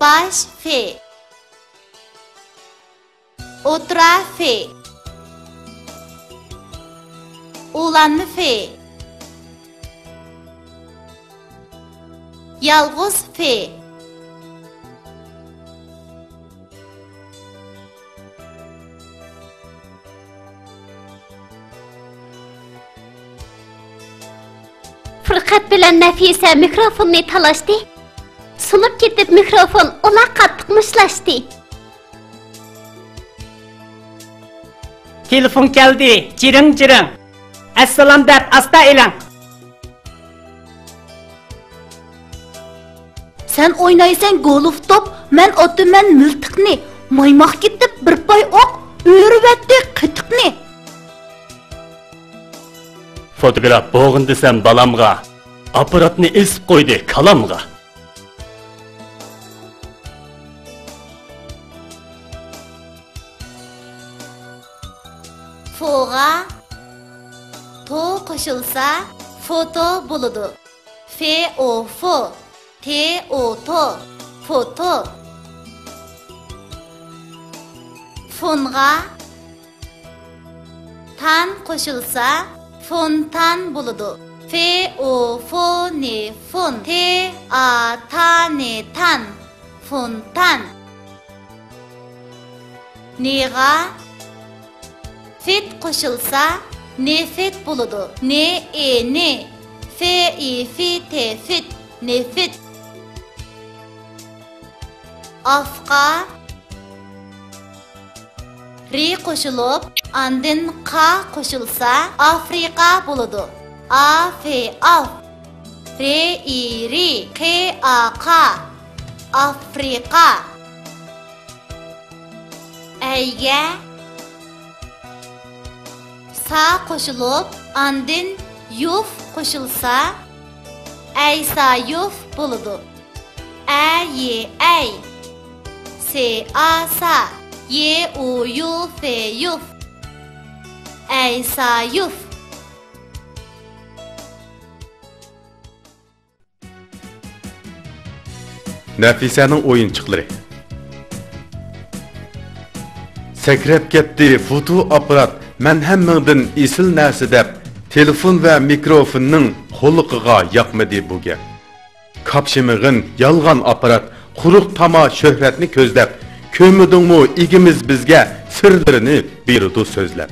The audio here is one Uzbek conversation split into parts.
baş fe. O'tira fe. Ulanma fe. Yalğız fe. Fırqat bilan Nafisa mikrofonni talashdi. Sunib ketib mikrofon ular qattiq mushlashdi. Telefon keldi. Jiring jiring. Assalom deb asta elang. Sen oynaysan golf top, men otaman miltiqni. Maymoq ketib bir poy oq, o'ribatdi qitiqni. Fotograf bo'g'in desam balamga, apparatni esib qo'ydi kalamga. Foga to qo'shilsa foto bo'ladi. Fe o fo, te o to, foto. Fonga tan qo'shilsa fontan bo'ladi. Fe o fo ne fon, te a ta ne tan, fontan. Nega fit qo'shilsa nefit bo'ladi. Ne e ne, fe i fi te fit, nefit. Afqa ri qo'shilib, andin qa qo'shilsa Afrika bo'ladi. A fe af, re i ri, qe a qa, Afrika. Ayga sa qo'shilib, andin yuf qo'shilsa aysa yuf bo'ladi. A ye ay, se a sa, ye u yu fe yuf, aysa yuf. Nafisaning o'yinchiqlari. Sakrab ketdi foto apparat. Men hammangdan esil narsa deb telefon va mikrofonning qo'liqiga yoqmadi bu gap. Kapshimig'in yolg'on apparat, quruq tama shuhratni ko'zlab, ko'midingmi igimiz bizga sirlarini berdi so'zlab.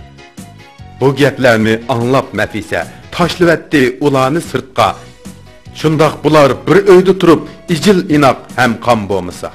Bu gaplarni anlab Nafisa tashlavatdi ularni sirtqa. Shundoq bular bir uyda turib, ijil inoq ham qon bo'lmasa.